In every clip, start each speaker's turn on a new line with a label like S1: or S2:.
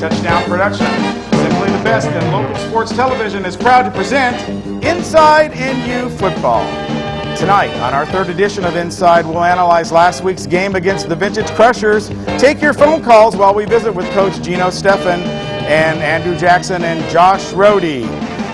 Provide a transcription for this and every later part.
S1: Touchdown Production, simply the best in local sports television, is proud to present Inside NU Football. Tonight, on our third edition of Inside, we'll analyze last week's game against the Vintage Crushers. Take your phone calls while we visit with Coach Geno, Stephan, and Andrew Jackson and Josh Rohde.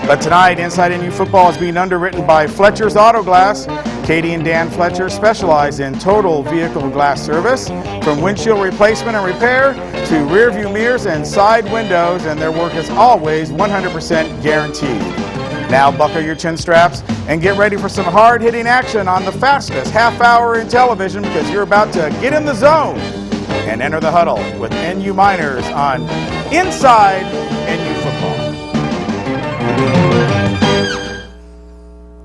S1: But tonight, Inside NU Football is being underwritten by Fletcher's Auto Glass. Katie and Dan Fletcher specialize in total vehicle glass service, from windshield replacement and repair to rear view mirrors and side windows, and their work is always 100% guaranteed. Now buckle your chin straps and get ready for some hard-hitting action on the fastest half hour in television, because you're about to get in the zone and enter the huddle with NU Miners on Inside NU Football.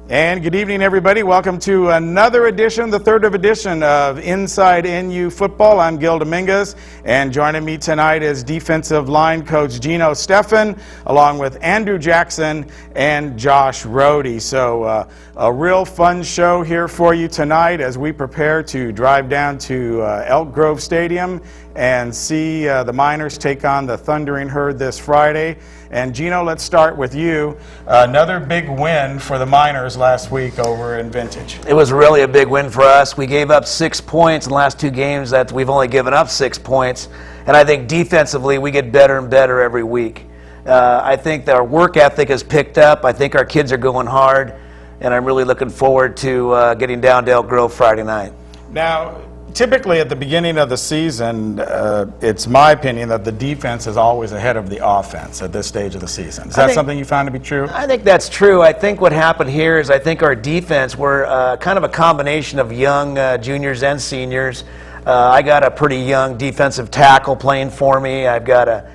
S1: And good evening, everybody. Welcome to another edition, the third edition of Inside NU Football. I'm Gil Dominguez, and joining me tonight is defensive line coach Geno, Stephan, along with Andrew Jackson and Josh Rohde. So a real fun show here for you tonight as we prepare to drive down to Elk Grove Stadium and see the Miners take on the Thundering Herd this Friday. And Geno, let's start with you. Another big win for the Miners last week over in Vintage.
S2: It was really a big win for us. We gave up 6 points in the last two games. That we've only given up 6 points. And I think defensively we get better and better every week. I think that our work ethic has picked up. I think our kids are going hard. And I'm really looking forward to getting down to Elk Grove Friday night.
S1: Now, typically at the beginning of the season, it's my opinion that the defense is always ahead of the offense at this stage of the season. Is that something you found to be true?
S2: I think that's true. I think what happened here is I think our defense, we're kind of a combination of young juniors and seniors. I got a pretty young defensive tackle playing for me. I've got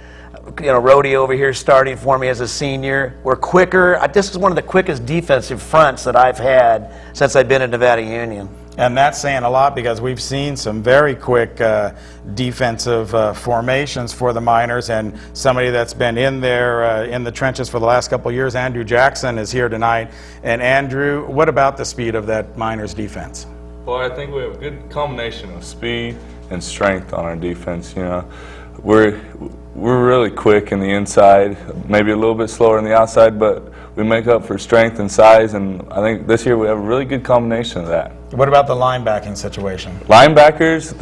S2: Rohde over here starting for me as a senior. We're quicker. This is one of the quickest defensive fronts that I've had since I've been at Nevada Union.
S1: And that's saying a lot, because we've seen some very quick defensive formations for the Miners, and somebody that's been in there in the trenches for the last couple of years, Andrew Jackson, is here tonight. And Andrew, what about the speed of that Miners defense?
S3: Well, I think we have a good combination of speed and strength on our defense. You know, we're really quick in the inside, maybe a little bit slower on the outside, but we make up for strength and size, and I think this year we have a really good combination of that.
S1: What about the linebacking situation?
S3: Linebackers,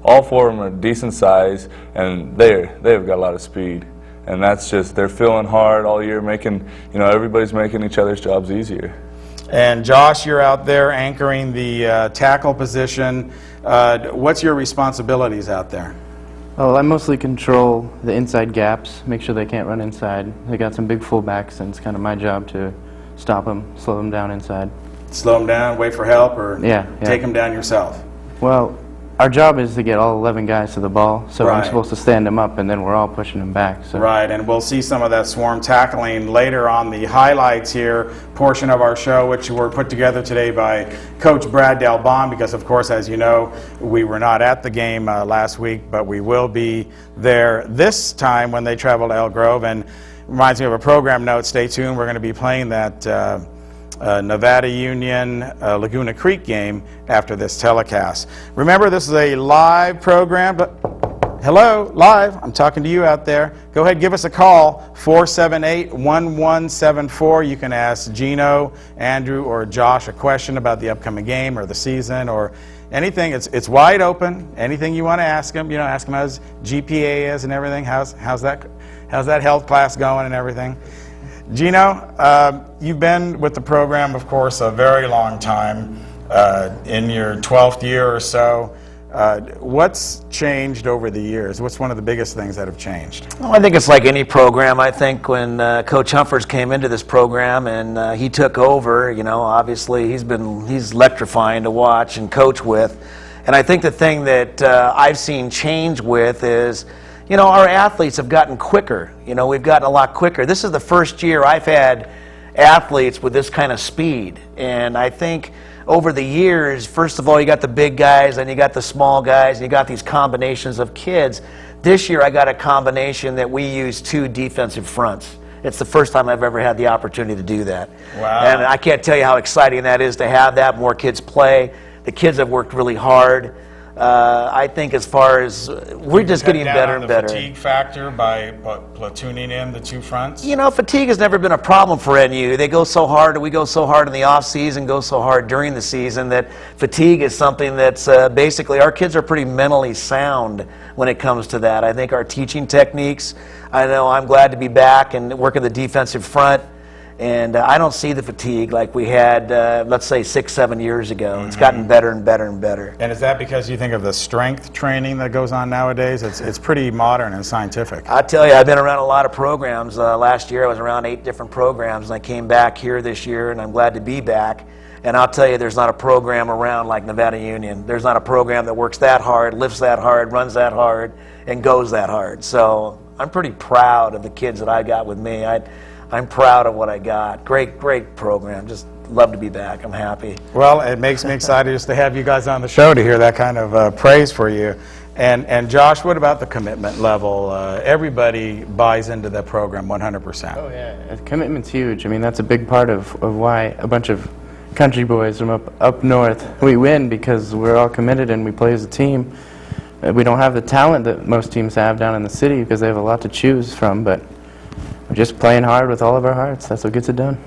S3: all four of them are decent size, and they've got a lot of speed, and that's just, they're feeling hard all year, everybody's making each other's jobs easier.
S1: And Josh, you're out there anchoring the tackle position. What's your responsibilities out there?
S4: Well, I mostly control the inside gaps, make sure they can't run inside. They got some big fullbacks, and it's kind of my job to stop them, slow them down inside.
S1: Slow them down, wait for help, or take them down yourself?
S4: Well, our job is to get all 11 guys to the ball, so I'm supposed to stand them up, and then we're all pushing them back. So.
S1: Right, and we'll see some of that swarm tackling later on the highlights here portion of our show, which were put together today by Coach Brad Delbon, because, of course, as you know, we were not at the game last week, but we will be there this time when they travel to Elk Grove. And reminds me of a program note. Stay tuned. We're going to be playing that Nevada Union Laguna Creek game after this telecast. Remember, this is a live program, but hello, live. I'm talking to you out there. Go ahead, give us a call, 478-1174. You can ask Geno, Andrew, or Josh a question about the upcoming game or the season or anything. It's wide open. Anything you want to ask them, ask them how his GPA is and everything. How's that health class going and everything. Geno, you've been with the program, of course, a very long time, in your 12th year or so. What's changed over the years? What's one of the biggest things that have changed?
S2: Well, I think it's like any program. I think when Coach Humphers came into this program and he took over, obviously he's electrifying to watch and coach with. And I think the thing that I've seen change with is, our athletes have gotten quicker. We've gotten a lot quicker. This is the first year I've had athletes with this kind of speed. And I think over the years, first of all, you got the big guys, and you got the small guys, and you got these combinations of kids. This year I got a combination that we use 2 defensive fronts. It's the first time I've ever had the opportunity to do that.
S1: Wow.
S2: And I can't tell you how exciting that is to have that. More kids play. The kids have worked really hard. I think as far as we're just getting better and better.
S1: Fatigue factor by platooning in the two fronts?
S2: You know, fatigue has never been a problem for NU. They go so hard, we go so hard in the off season, go so hard during the season that fatigue is something that's basically our kids are pretty mentally sound when it comes to that. I think our teaching techniques, I know I'm glad to be back and working the defensive front. And I don't see the fatigue like we had, let's say, 6-7 years ago. It's gotten better and better and better.
S1: And is that because you think of the strength training that goes on nowadays? It's pretty modern and scientific.
S2: I tell you, I've been around a lot of programs. Last year I was around 8 different programs, and I came back here this year, and I'm glad to be back. And I'll tell you, there's not a program around like Nevada Union. There's not a program that works that hard, lifts that hard, runs that hard, and goes that hard. So I'm pretty proud of the kids that I got with me. I'm proud of what I got. Great program. Just love to be back. I'm happy.
S1: Well, it makes me excited just to have you guys on the show to hear that kind of praise for you. And Josh, what about the commitment level? Everybody buys into that program 100%.
S4: Oh, yeah. The commitment's huge. I mean, that's a big part of why a bunch of country boys from up north, we win because we're all committed and we play as a team. We don't have the talent that most teams have down in the city because they have a lot to choose from, but we're just playing hard with all of our hearts. That's what gets it done.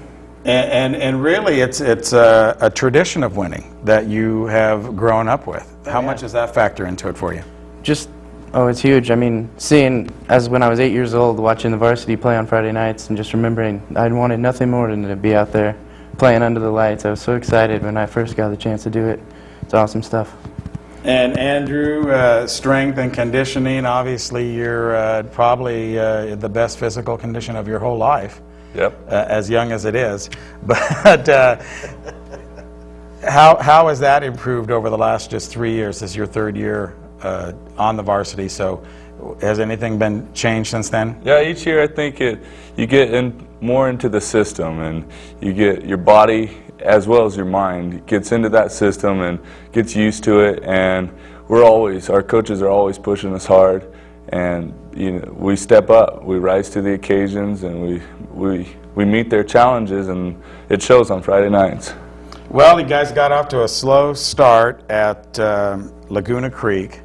S1: And really, it's a tradition of winning that you have grown up with. How much does that factor into it for you?
S4: It's huge. I mean, seeing, as when I was 8 years old, watching the varsity play on Friday nights and just remembering I wanted nothing more than to be out there playing under the lights. I was so excited when I first got the chance to do it. It's awesome stuff.
S1: And Andrew, strength and conditioning, obviously you're probably the best physical condition of your whole life.
S3: Yep.
S1: As young as it is. But how has that improved over the last just 3 years? This is your third year on the varsity, so has anything been changed since then?
S3: Yeah, each year I think you get more into the system, and you get your body as well as your mind gets into that system and gets used to it, and our coaches are always pushing us hard, and we step up, we rise to the occasions, and we meet their challenges, and it shows on Friday nights.
S1: Well, you guys got off to a slow start at Laguna Creek.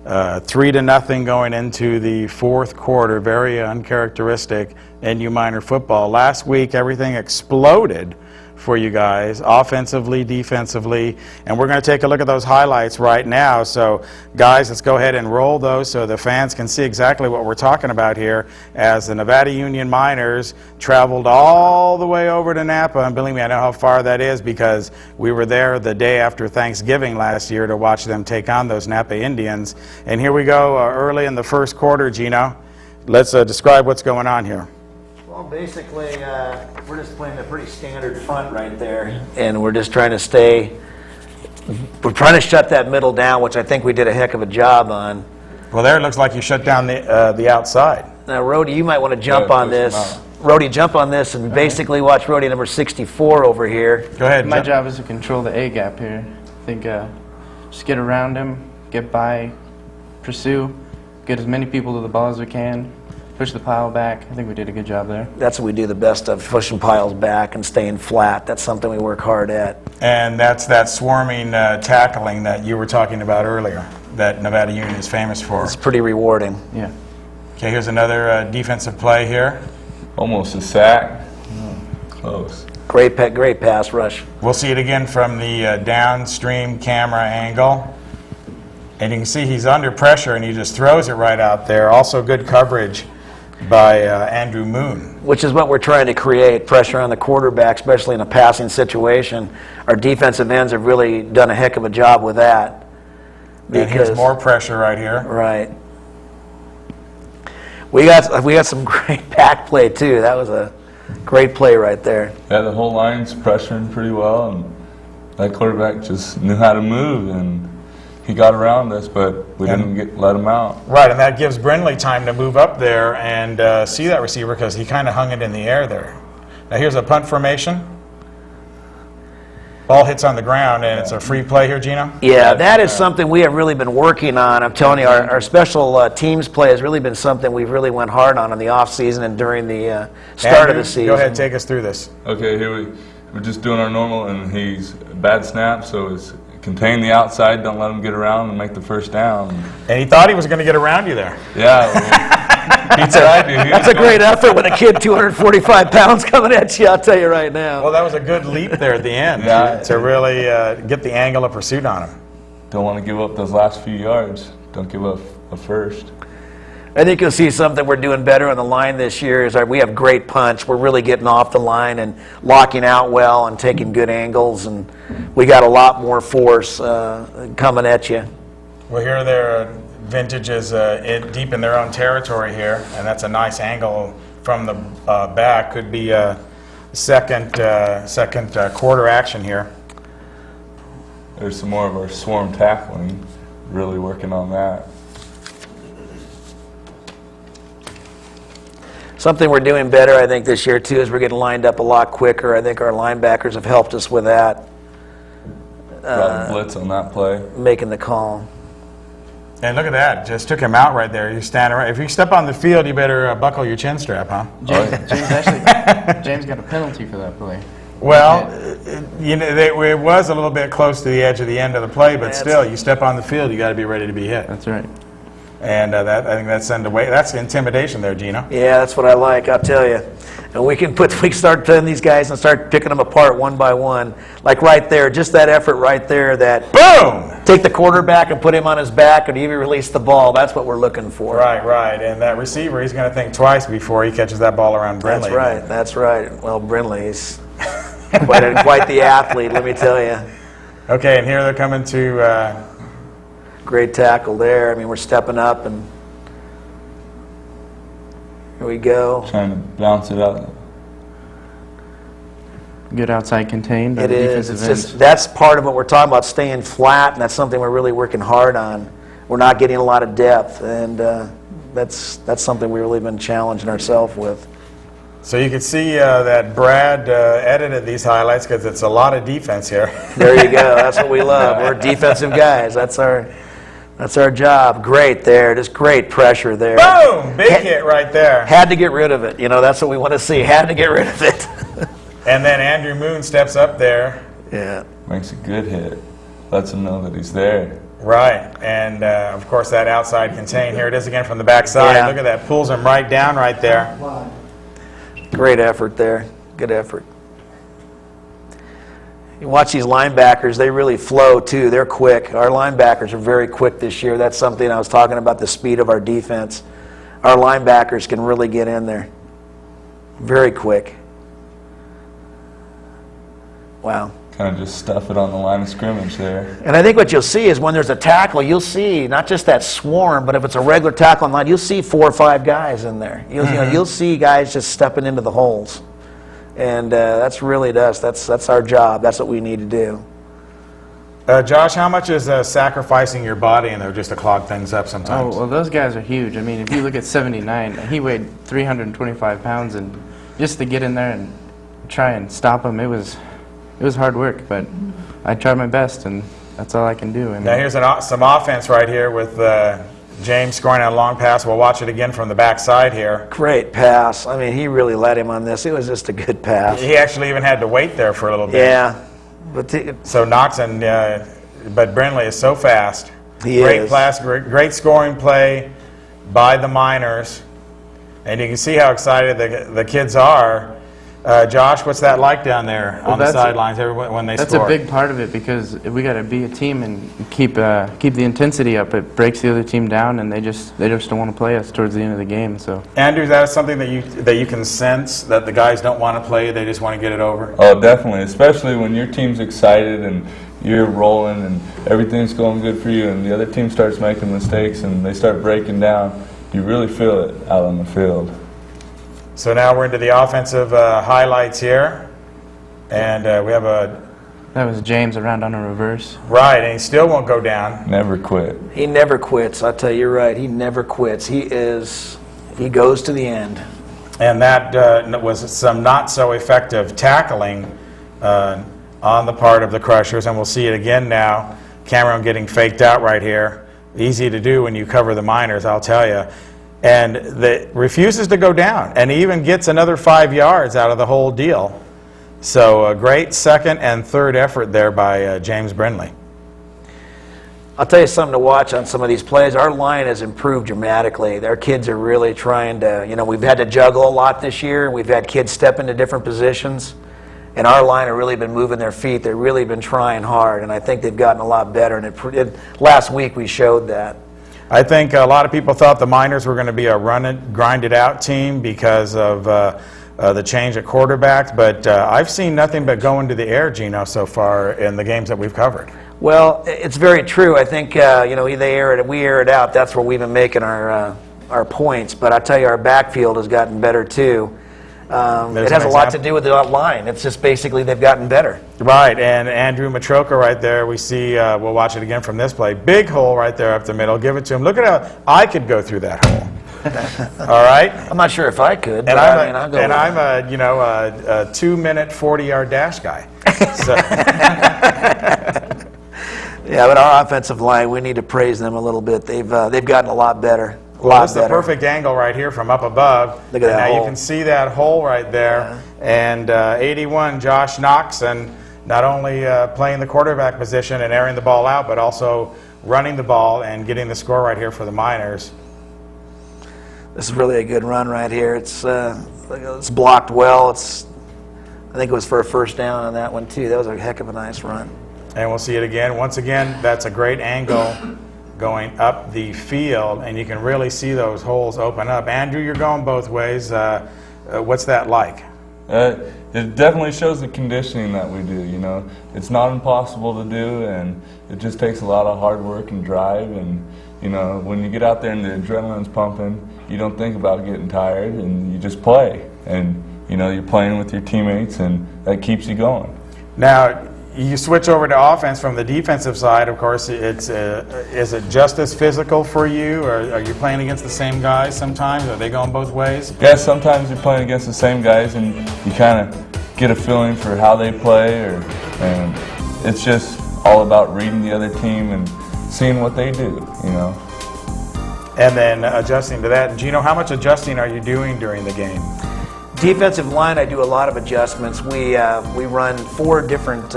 S1: 3-0 going into the fourth quarter, very uncharacteristic NU Minor football. Last week, everything exploded for you guys, offensively, defensively, and we're going to take a look at those highlights right now. So, guys, let's go ahead and roll those so the fans can see exactly what we're talking about here as the Nevada Union Miners traveled all the way over to Napa, and believe me, I know how far that is because we were there the day after Thanksgiving last year to watch them take on those Napa Indians. And here we go early in the first quarter, Geno. Let's describe what's going on here.
S2: Well, basically, we're just playing a pretty standard front right there, and we're just trying to we're trying to shut that middle down, which I think we did a heck of a job on.
S1: Well, there it looks like you shut down the outside.
S2: Now, Rohde, you might want to jump on this. Rohde, jump on this and basically watch Rohde number 64 over here.
S1: Go ahead.
S4: My job is to control the A gap here. I think just get around him, get by, pursue, get as many people to the ball as we can. Push the pile back. I think we did a good job there.
S2: That's what we do the best of, pushing piles back and staying flat. That's something we work hard at.
S1: And that's that swarming tackling that you were talking about earlier that Nevada Union is famous for.
S2: It's pretty rewarding.
S4: Yeah.
S1: Okay, here's another defensive play here.
S3: Almost a sack. Close.
S2: Great pass rush.
S1: We'll see it again from the downstream camera angle. And you can see he's under pressure and he just throws it right out there. Also good coverage by Andrew Moon.
S2: Which is what we're trying to create, pressure on the quarterback, especially in a passing situation. Our defensive ends have really done a heck of a job with that.
S1: And here's more pressure right here.
S2: Right. We got some great back play too. That was a great play right there.
S3: Yeah, the whole line's pressuring pretty well, and that quarterback just knew how to move, and he got around us, but we didn't let him out.
S1: Right, and that gives Brindley time to move up there and see that receiver because he kind of hung it in the air there. Now here's a punt formation. Ball hits on the ground, and it's a free play here, Geno?
S2: Yeah, that is something we have really been working on. I'm telling you, our special teams play has really been something we've really went hard on in the off season and during the start of the season.
S1: Go ahead, take us through this.
S3: Okay, here we're just doing our normal, and he's a bad snap, so it's contain the outside, don't let them get around and make the first down.
S1: And he thought he was going to get around you there.
S3: Yeah, well, he tried to.
S2: That's a great effort with a kid 245 pounds coming at you, I'll tell you right now.
S1: Well, that was a good leap there at the end
S3: Yeah.
S1: to really get the angle of pursuit on him.
S3: Don't want to give up those last few yards. Don't give up a first.
S2: I think you'll see something we're doing better on the line this year is we have great punch. We're really getting off the line and locking out well and taking good angles, and we got a lot more force coming at you.
S1: Well, here their vintage is deep in their own territory here, and that's a nice angle from the back. Could be a second quarter action here.
S3: There's some more of our swarm tackling, really working on that.
S2: Something we're doing better, I think, this year, too, is we're getting lined up a lot quicker. I think our linebackers have helped us with that,
S3: Brought a blitz on that play.
S2: making the call.
S1: And look at that, just took him out right there. You're standing right. If you step on the field, you better buckle your chin strap, huh?
S4: James got a penalty for that play.
S1: Well, it was a little bit close to the edge of the end of the play, but still, you step on the field, you got to be ready to be hit.
S4: That's right.
S1: And I think that's intimidation there, Geno.
S2: Yeah, that's what I like, I'll tell you. And we can start putting these guys and start picking them apart one by one. Like right there, just that effort right there, that
S1: Boom!
S2: take the quarterback and put him on his back and even release the ball. That's what we're looking for.
S1: Right. And that receiver, he's going to think twice before he catches that ball around Brindley.
S2: That's right. Well, Brindley's quite the athlete, let me tell you.
S1: Okay, and here they're coming to...
S2: Great tackle there. I mean, we're stepping up, and here we go.
S3: Trying to bounce it out.
S4: Good outside contained.
S2: It is. It's just that's part of what we're talking about, staying flat, and that's something we're really working hard on. We're not getting a lot of depth, and that's something we've really been challenging ourselves with.
S1: So you can see that Brad edited these highlights because it's a lot of defense here.
S2: There you go. That's what we love. We're defensive guys. That's our job. Great there. Just great pressure there.
S1: Boom! Big hit right there.
S2: Had to get rid of it. That's what we want to see. Had to get rid of it.
S1: And then Andrew Moon steps up there.
S2: Yeah.
S3: Makes a good hit. Lets him know that he's there.
S1: Right. And, of course, that outside contain. Here it is again from the backside.
S2: Yeah.
S1: Look at that. Pulls him right down right there.
S2: Great effort there. Good effort. You watch these linebackers, they really flow too. They're quick. Our linebackers are very quick this year. That's something I was talking about, the speed of our defense. Our linebackers can really get in there. Very quick. Wow.
S3: Kind of just stuff it on the line of scrimmage there.
S2: And I think what you'll see is when there's a tackle, you'll see not just that swarm, but if it's a regular tackle on line, you'll see 4 or 5 guys in there. You'll see guys just stepping into the holes. And that's really us. That's our job. That's what we need to do.
S1: Josh, how much is sacrificing your body in there just to clog things up sometimes?
S4: Oh, well, those guys are huge. I mean, if you look at 79, he weighed 325 pounds, and just to get in there and try and stop him, it was hard work, but I tried my best, and that's all I can do. And
S1: now here's some offense right here with James scoring a long pass. We'll watch it again from the backside here.
S2: Great pass. I mean, he really led him on this. It was just a good pass.
S1: He actually even had to wait there for a little bit.
S2: Yeah. But
S1: so Knox but Brindley is so fast. Great pass, great scoring play by the Miners. And you can see how excited the kids are. Josh, what's that like down there on the sidelines when they score?
S4: That's a big part of it because we got to be a team and keep the intensity up. It breaks the other team down, and they just don't want to play us towards the end of the game. So,
S1: Andrew, is that something that you can sense that the guys don't want to play? They just want to get it over.
S3: Oh, definitely, especially when your team's excited and you're rolling and everything's going good for you, and the other team starts making mistakes and they start breaking down. You really feel it out on the field.
S1: So now we're into the offensive highlights here, and we have
S4: that was James around on a reverse.
S1: Right, and he still won't go down.
S3: Never quit.
S2: he never quits. I'll tell you, you're right. He never quits. He goes to the end.
S1: And that was some not so effective tackling on the part of the Crushers, and we'll see it again now. Cameron getting faked out right here. Easy to do when you cover the Miners, I'll tell you. And refuses to go down, and even gets another 5 yards out of the whole deal. So a great second and third effort there by James Brindley.
S2: I'll tell you something to watch on some of these plays. Our line has improved dramatically. Our kids are really trying to, we've had to juggle a lot this year. We've had kids step into different positions. And our line have really been moving their feet. They've really been trying hard. And I think they've gotten a lot better. And last week we showed that.
S1: I think a lot of people thought the Miners were going to be a grind-it-out team because of the change at quarterback. But I've seen nothing but go into the air, Geno, so far in the games that we've covered.
S2: Well, it's very true. I think we air it out. That's where we've been making our points. But I tell you, our backfield has gotten better too. It has a lot to do with the line. It's just basically they've gotten better.
S1: Right, and Andrew Matroka right there. We see. We'll watch it again from this play. Big hole right there up the middle. Give it to him. Look at how I could go through that hole. All right.
S2: I'm not sure if I could.
S1: And
S2: I'll go.
S1: I'm a 2-minute 40-yard dash guy. So.
S2: Yeah, but our offensive line, we need to praise them a little bit. They've gotten a lot better.
S1: Well, this is the perfect angle right here from up above.
S2: Look at that
S1: now
S2: hole.
S1: You can see that hole right there. Yeah. And 81, Josh Knox, and not only playing the quarterback position and airing the ball out, but also running the ball and getting the score right here for the Miners.
S2: This is really a good run right here. It's blocked well. I think it was for a first down on that one too. That was a heck of a nice run.
S1: And we'll see it again. Once again, that's a great angle going up the field, and you can really see those holes open up. Andrew, you're going both ways. What's that like?
S3: It definitely shows the conditioning that we do. It's not impossible to do, and it just takes a lot of hard work and drive. And when you get out there and the adrenaline's pumping, you don't think about getting tired, and you just play. And you're playing with your teammates, and that keeps you going.
S1: Now, you switch over to offense from the defensive side. Of course, is it just as physical for you, or are you playing against the same guys sometimes? Are they going both ways?
S3: Yeah, sometimes you're playing against the same guys, and you kind of get a feeling for how they play, and it's just all about reading the other team and seeing what they do,
S1: And then adjusting to that. And Geno, how much adjusting are you doing during the game?
S2: Defensive line, I do a lot of adjustments. We run 4 different.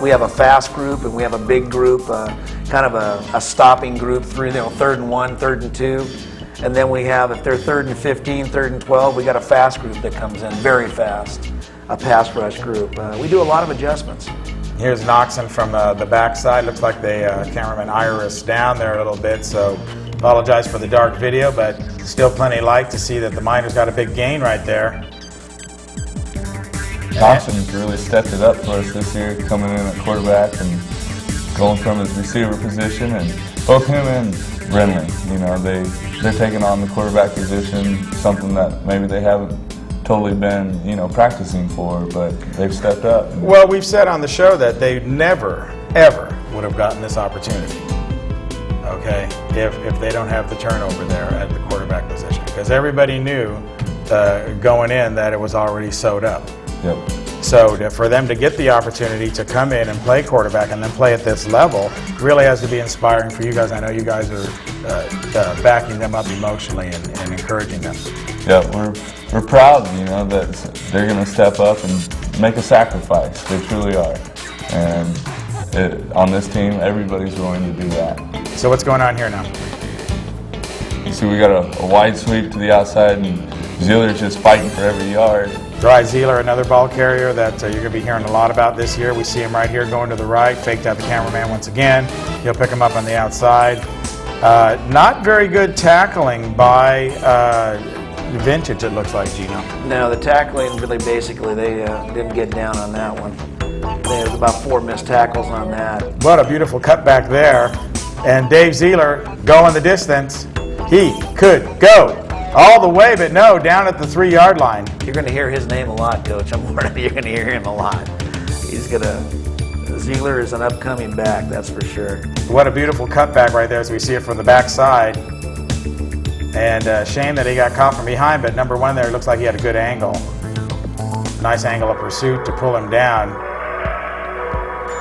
S2: We have a fast group, and we have a big group, kind of a stopping group, 3rd and 1, 3rd and 2, and then we have, if they're 3rd and 15, 3rd and 12, we got a fast group that comes in very fast, a pass rush group. We do a lot of adjustments.
S1: Here's Noxon from the backside. Looks like the cameraman iris down there a little bit, so apologize for the dark video, but still plenty of light to see that the Miners got a big gain right there.
S3: Thompson's really stepped it up for us this year, coming in at quarterback and going from his receiver position, and both him and Renly, they're taking on the quarterback position, something that maybe they haven't totally been, practicing for, but they've stepped up.
S1: Well, we've said on the show that they never, ever would have gotten this opportunity, okay, if they don't have the turnover there at the quarterback position, because everybody knew going in that it was already sewed up.
S3: Yep.
S1: So for them to get the opportunity to come in and play quarterback and then play at this level really has to be inspiring for you guys. I know you guys are backing them up emotionally and encouraging them.
S3: Yeah, we're proud, that they're going to step up and make a sacrifice. They truly are. And on this team, everybody's willing to do that.
S1: So what's going on here now?
S3: You see we got a wide sweep to the outside, and Zeeler's just fighting for every yard.
S1: Dry Zeeler, another ball carrier that you're going to be hearing a lot about this year. We see him right here going to the right, faked out the cameraman once again. He'll pick him up on the outside. Not very good tackling by Vintage, it looks like, Geno.
S2: No, the tackling really basically, they didn't get down on that one. There was about 4 missed tackles on that.
S1: What a beautiful cutback there. And Dave Zeeler going the distance. He could go all the way, but no, down at the 3-yard line.
S2: You're going to hear his name a lot, Coach. I'm warning you, you're going to hear him a lot. Zeeler is an upcoming back, that's for sure.
S1: What a beautiful cutback right there as we see it from the backside. And shame that he got caught from behind, but number 1 there looks like he had a good angle. Nice angle of pursuit to pull him down.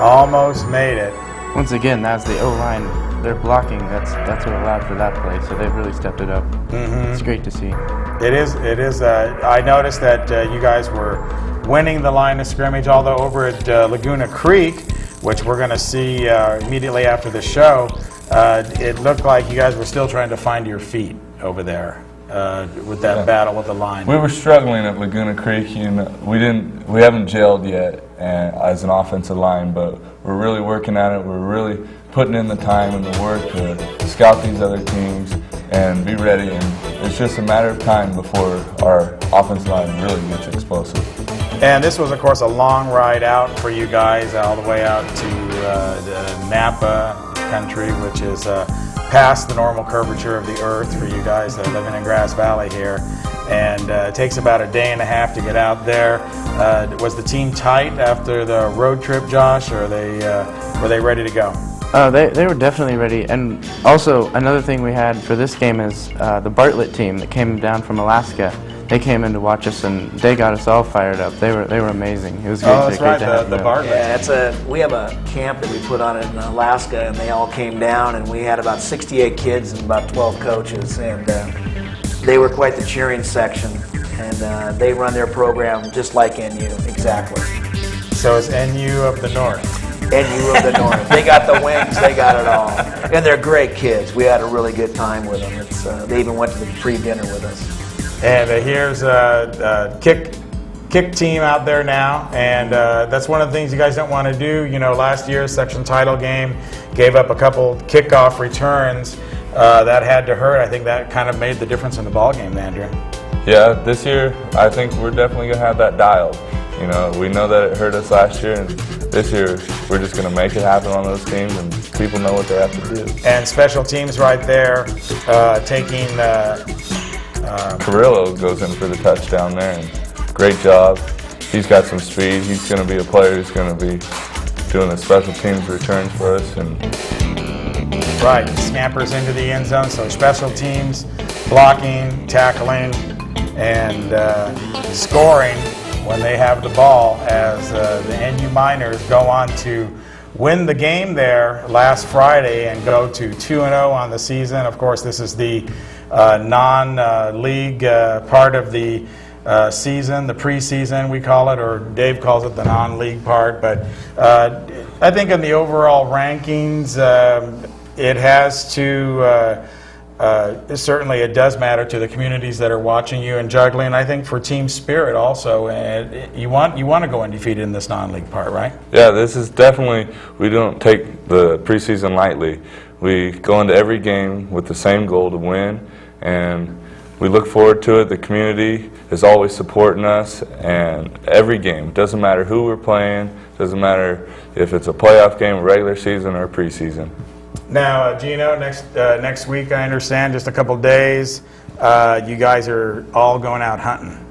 S1: Almost made it.
S4: Once again, that's the O-line. They're blocking. That's what allowed for that play. So they've really stepped it up. Mm-hmm. It's great to see.
S1: It is. I noticed that you guys were winning the line of scrimmage, although over at Laguna Creek, which we're going to see immediately after the show, it looked like you guys were still trying to find your feet over there with that battle with the line.
S3: We were struggling at Laguna Creek. We haven't gelled yet as an offensive line, but we're really working at it. We're really putting in the time and the work to scout these other teams and be ready. And it's just a matter of time before our offensive line really gets explosive.
S1: And this was, of course, a long ride out for you guys, all the way out to the Napa country, which is past the normal curvature of the earth for you guys that living in Grass Valley here. And it takes about a day and a half to get out there. Was the team tight after the road trip, Josh, or were they ready to go?
S4: They were definitely ready. And also, another thing we had for this game is the Bartlett team that came down from Alaska. They came in to watch us, and they got us all fired up. They were amazing. It was great,
S1: that's
S4: great
S1: right,
S4: to have
S1: the
S4: them.
S1: Bartlett.
S2: Yeah, we have a camp that we put on in Alaska, and they all came down, and we had about 68 kids and about 12 coaches, and they were quite the cheering section, and they run their program just like NU, exactly.
S1: So it's NU of the North.
S2: NU of the North. They got the wings, they got it all. And they're great kids. We had a really good time with them. They even went to the pre-dinner with us.
S1: And here's a kick team out there now, and that's one of the things you guys don't want to do. You know, last year's section title game gave up a couple kickoff returns. That had to hurt. I think that kind of made the difference in the ball game, Andrew.
S3: Yeah, this year I think we're definitely going to have that dialed. You know, we know that it hurt us last year, and this year we're just going to make it happen on those teams, and people know what they have to do.
S1: And special teams right there, taking
S3: Carrillo goes in for the touchdown there, and great job. He's got some speed. He's going to be a player who's going to be doing the special teams returns for us. And
S1: right, scampers into the end zone. So special teams, blocking, tackling, and scoring when they have the ball, as the NU Miners go on to win the game there last Friday and go to 2-0 on the season. Of course, this is the non-league part of the season, the preseason we call it, or Dave calls it the non-league part. But I think in the overall rankings, it has to, certainly it does matter to the communities that are watching you and juggling. I think for team spirit also, you want to go undefeated in this non-league part, right?
S3: yeah, this is definitely, we don't take the preseason lightly. We go into every game with the same goal to win, and we look forward to it. The community is always supporting us, and every game, doesn't matter who we're playing, doesn't matter if it's a playoff game, regular season, or preseason.
S1: Now, Geno, next week, I understand, just a couple days, you guys are all going out hunting.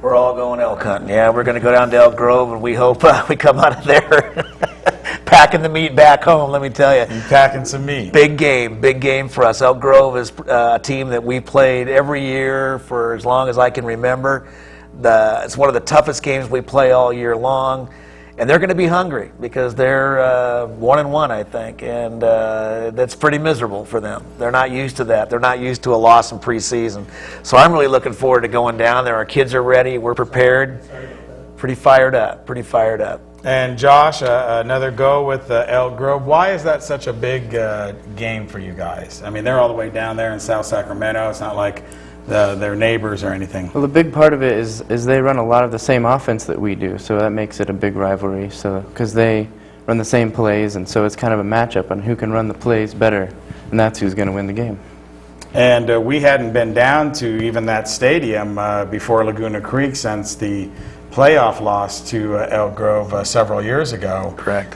S2: We're all going elk hunting. Yeah, we're going to go down to Elk Grove, and we hope we come out of there packing the meat back home, let me tell you.
S1: You packing some meat.
S2: Big game for us. Elk Grove is a team that we played every year for as long as I can remember. It's one of the toughest games we play all year long, and they're going to be hungry because they're 1-1, I think, and that's pretty miserable for them. They're not used to that. They're not used to a loss in preseason. So I'm really looking forward to going down there. Our kids are ready. We're prepared. Pretty fired up.
S1: And Josh, another go with Elk Grove. Why is that such a big game for you guys? I mean, they're all the way down there in South Sacramento. It's not like their neighbors or anything.
S4: Well, the big part of it is they run a lot of the same offense that we do, so that makes it a big rivalry. So because they run the same plays, and so it's kind of a matchup on who can run the plays better, and that's who's going to win the game.
S1: And we hadn't been down to even that stadium before Laguna Creek since the playoff loss to Elk Grove several years ago.
S2: Correct.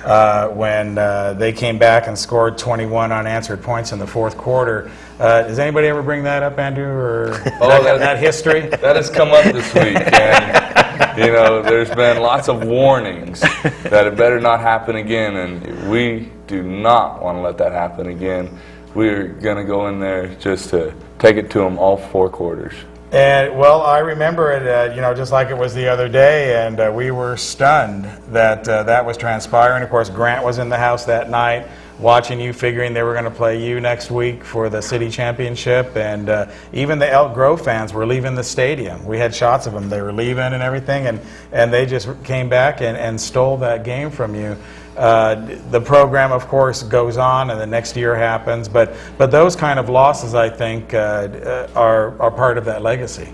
S1: When they came back and scored 21 unanswered points in the fourth quarter. Does anybody ever bring that up, Andrew, or that history?
S3: That has come up this week, and you know, there's been lots of warnings that it better not happen again, and we do not want to let that happen again. We're going to go in there just to take it to them all 4 quarters.
S1: And well, I remember it, just like it was the other day, and we were stunned that that was transpiring. Of course, Grant was in the house that night. watching you, figuring they were going to play you next week for the city championship, and even the Elk Grove fans were leaving the stadium. We had shots of them. They were leaving and everything, and they just came back and stole that game from you. The program, of course, goes on, and the next year happens, but those kind of losses, I think, are part of that legacy.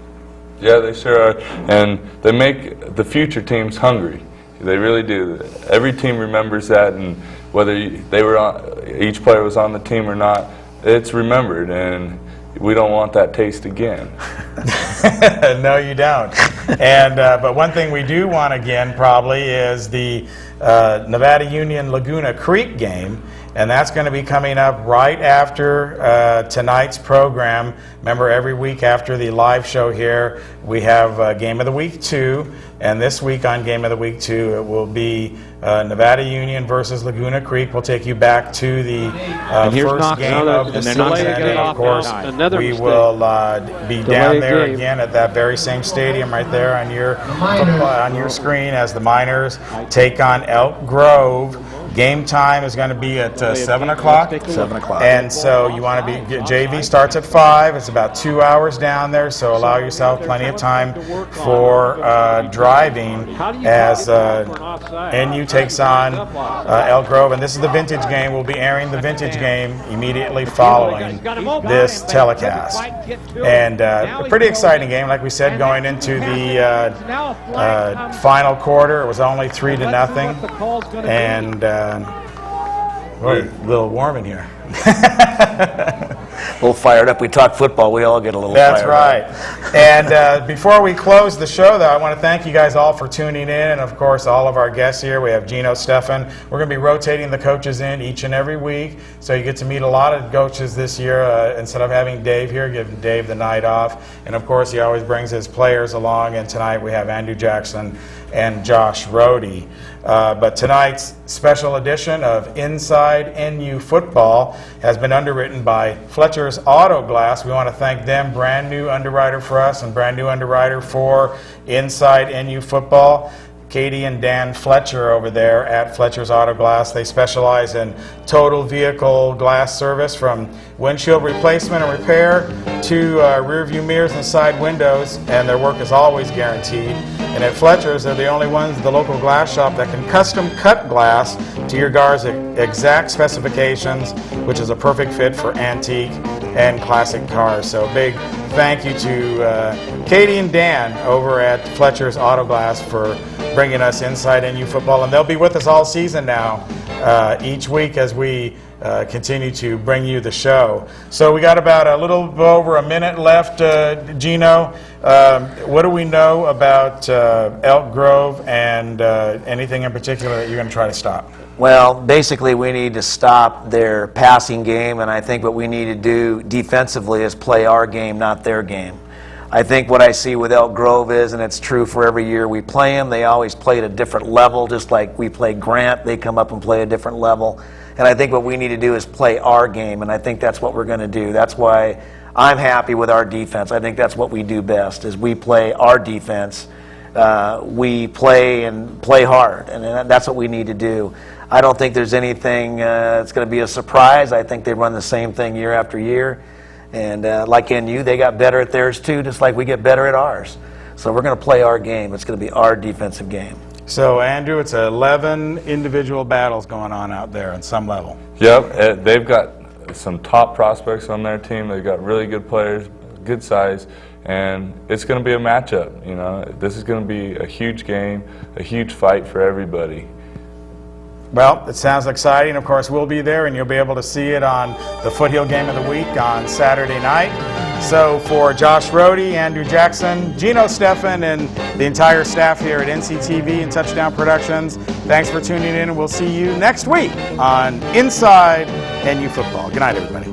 S3: Yeah, they sure are, and they make the future teams hungry. They really do. Every team remembers that, and whether each player was on the team or not, it's remembered, and we don't want that taste again.
S1: No, you don't. And but one thing we do want again probably is the Nevada Union Laguna Creek game, and that's going to be coming up right after tonight's program. Remember, every week after the live show here, we have Game of the Week 2, and this week on Game of the Week 2, it will be Nevada Union versus Laguna Creek. We'll take you back to the first game of the season, and of course, we will be down there again at that very same stadium right there on your screen as the Miners take on Elk Grove. Game time is going to be at 7 o'clock.
S2: 7 o'clock.
S1: And so you want to be, JV starts at 5. It's about 2 hours down there, so allow yourself plenty of time for driving as NU takes on Elk Grove. And this is the vintage game. We'll be airing the vintage game immediately following this telecast. And a pretty exciting game, like we said, going into the final quarter. It was only 3-0. And a little warm in here.
S2: A little fired up. We talk football. We all get a little
S1: That's
S2: fired up.
S1: right. And before we close the show, though, I want to thank you guys all for tuning in, and of course all of our guests here. We have Geno, Stephan. We're going to be rotating the coaches in each and every week, so you get to meet a lot of coaches this year. Instead of having Dave here, give Dave the night off. And of course, he always brings his players along. And tonight we have Andrew Jackson and Josh Rohde. But tonight's special edition of Inside NU Football has been underwritten by Fletcher's Auto Glass. We want to thank them, brand new underwriter for us and brand new underwriter for Inside NU Football. Katie and Dan Fletcher over there at Fletcher's Auto Glass. They specialize in total vehicle glass service, from windshield replacement and repair to rear view mirrors and side windows, and their work is always guaranteed. And at Fletcher's, they're the only ones, the local glass shop, that can custom cut glass to your car's exact specifications, which is a perfect fit for antique and classic cars. So big thank you to Katie and Dan over at Fletcher's Auto Glass for bringing us Inside NU Football, and they'll be with us all season now, each week as we continue to bring you the show. So we got about a little over a minute left. Geno, what do we know about Elk Grove, and anything in particular that you're going to try to stop?
S2: Well, basically we need to stop their passing game, and I think what we need to do defensively is play our game, not their game. I think what I see with Elk Grove is, and it's true for every year we play them, they always play at a different level. Just like we play Grant, they come up and play a different level. And I think what we need to do is play our game, and I think that's what we're going to do. That's why I'm happy with our defense. I think that's what we do best, is we play our defense. We play and play hard, and that's what we need to do. I don't think there's anything that's going to be a surprise. I think they run the same thing year after year. And like NU, they got better at theirs too, just like we get better at ours. So we're going to play our game. It's going to be our defensive game.
S1: So, Andrew, it's 11 individual battles going on out there on some level.
S3: Yep, they've got some top prospects on their team. They've got really good players, good size, and it's going to be a matchup. You know, this is going to be a huge game, a huge fight for everybody.
S1: Well, it sounds exciting. Of course, we'll be there, and you'll be able to see it on the Foothill Game of the Week on Saturday night. So for Josh Rohde, Andrew Jackson, Geno, Stephan, and the entire staff here at NCTV and Touchdown Productions, thanks for tuning in, and we'll see you next week on Inside NU Football. Good night, everybody.